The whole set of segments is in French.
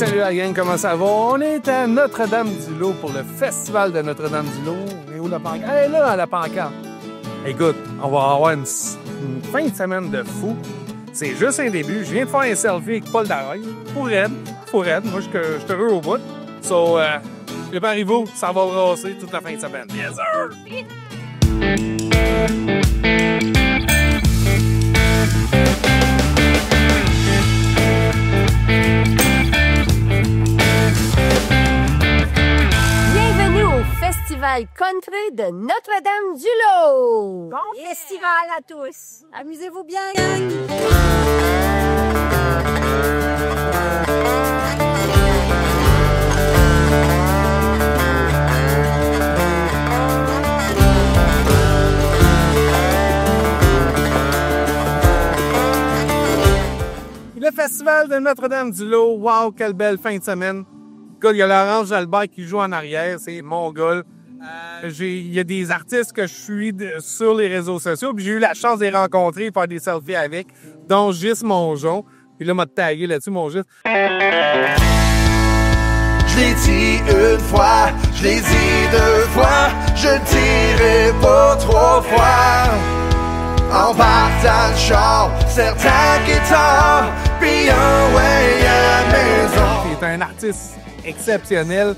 salut la gang, comment ça va? On est à Notre-Dame-du-Lot pour le festival de Notre-Dame-du-Lot. Et où la pancarte? Elle est là, à la pancarte. Écoute, on va avoir une fin de semaine de fou. C'est juste un début. Je viens de faire un selfie avec Paul Darroy. Pour Red. Moi, je suis heureux au bout. So, préparez-vous, ça va brasser toute la fin de semaine. Yes, sir! Festival country de Notre-Dame-du-Lot. Bon festival à tous. Amusez-vous bien, gang. Le festival de Notre-Dame-du-Lot. Wow, quelle belle fin de semaine. Il y a Laurence Jalbert qui joue en arrière, c'est mon gars. Il y a des artistes que je suis sur les réseaux sociaux, puis j'ai eu la chance de les rencontrer et faire des selfies avec, dont Gis Mongeon. Puis là, m'a tagué là-dessus, mon Gis. Je l'ai dit une fois, je l'ai dit deux fois, je le dirai pas trois fois. En partant le char, certains guitares, puis un way à la maison. C'est un artiste exceptionnel.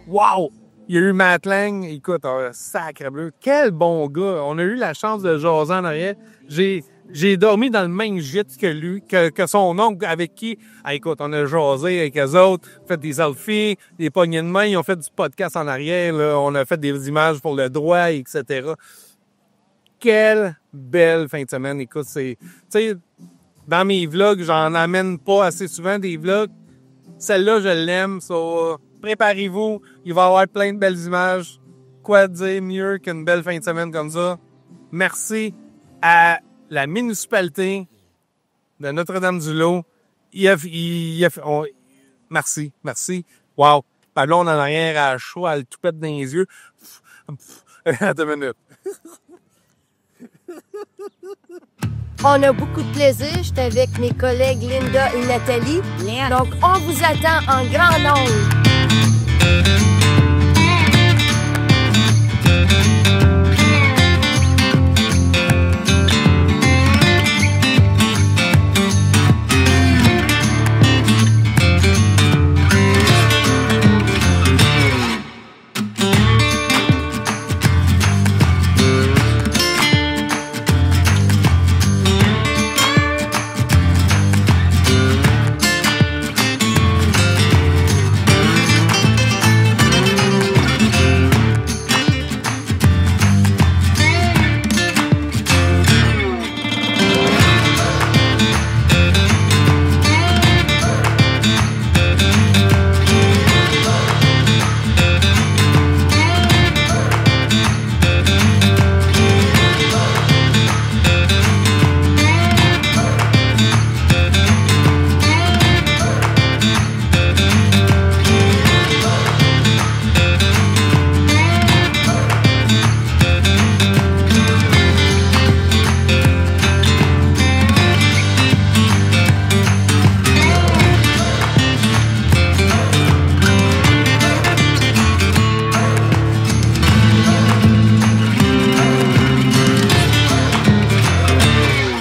Wow! Il y a eu Matt Lang. Écoute, sacre bleu. Quel bon gars. On a eu la chance de jaser en arrière. J'ai dormi dans le même gîte que lui, que son oncle avec qui, écoute, on a jasé avec eux autres, fait des selfies, des poignées de main, ils ont fait du podcast en arrière, là. On a fait des images pour le droit, etc. Quelle belle fin de semaine. Écoute, tu sais, dans mes vlogs, j'en amène pas assez souvent des vlogs. Celle-là, je l'aime. So, préparez-vous. Il va y avoir plein de belles images. Quoi dire mieux qu'une belle fin de semaine comme ça? Merci à la municipalité de Notre-Dame-du-Lot. Merci. Wow. Là, on en arrière à chaud, à le toupette dans les yeux. Attends une minute. On a beaucoup de plaisir. J'étais avec mes collègues Linda et Nathalie. Donc, on vous attend en grand nombre.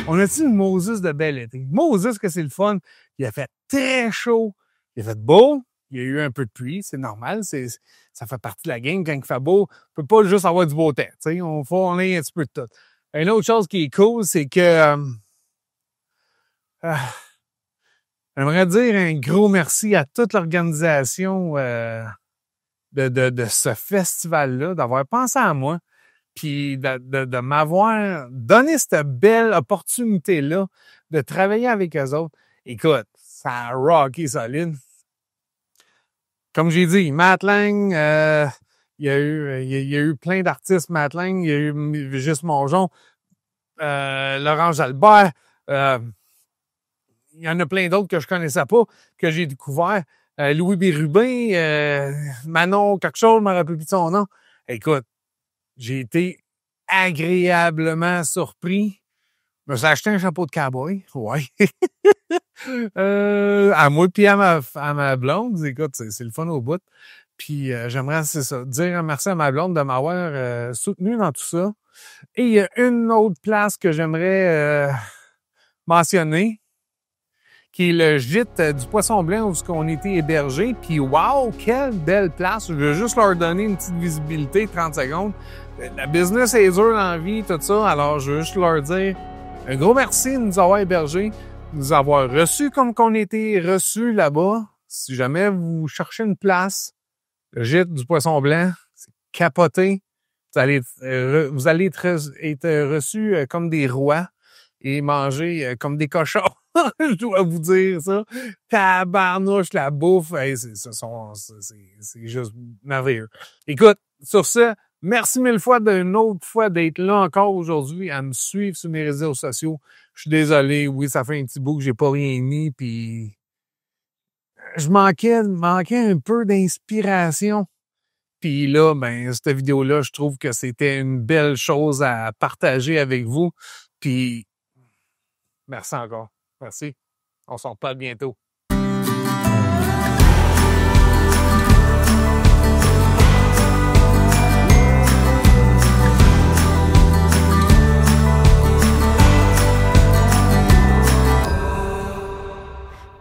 On a-tu une Moses de bel été? Moses, que c'est le fun. Il a fait très chaud. Il a fait beau. Il y a eu un peu de pluie. C'est normal. Ça fait partie de la game. Quand il fait beau, on peut pas juste avoir du beau temps. On a un petit peu de tout. Une autre chose qui est cool, c'est que j'aimerais dire un gros merci à toute l'organisation de ce festival-là, d'avoir pensé à moi. Puis de m'avoir donné cette belle opportunité-là de travailler avec eux autres. Écoute, ça a rocké solide. Comme j'ai dit, Matt Lang, il y a eu plein d'artistes, Matt Lang, il y a eu Gis Mongeon, Laurence Jalbert, il y en a plein d'autres que je connaissais pas, que j'ai découvert. Louis Bérubin, Manon quelque chose, je me rappelle plus de son nom. Écoute, j'ai été agréablement surpris. Je me suis acheté un chapeau de cowboy. Ouais. À moi puis à ma blonde, écoute, c'est le fun au bout. Puis j'aimerais, c'est ça, dire merci à ma blonde de m'avoir soutenu dans tout ça. Et il y a une autre place que j'aimerais mentionner, qui est le gîte du Poisson Blanc où on était hébergés. Puis wow, quelle belle place! Je veux juste leur donner une petite visibilité, 30 secondes. La business est dure dans la vie, tout ça. Alors, je veux juste leur dire un gros merci de nous avoir hébergés, de nous avoir reçus comme qu'on était reçus là-bas. Si jamais vous cherchez une place, le gîte du Poisson Blanc, c'est capoté. Vous allez être reçus comme des rois et manger comme des cochons. Je dois vous dire ça. Tabarnouche, la bouffe, hey, c'est juste merveilleux. Écoute, sur ce, merci mille fois d'une autre fois d'être là encore aujourd'hui, à me suivre sur mes réseaux sociaux. Je suis désolé, oui, ça fait un petit bout que j'ai pas rien mis, puis je manquais un peu d'inspiration. Puis là, ben, cette vidéo-là, je trouve que c'était une belle chose à partager avec vous. Puis, merci encore. Merci. On s'en reparle bientôt.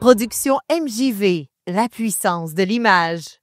Production MJV, la puissance de l'image.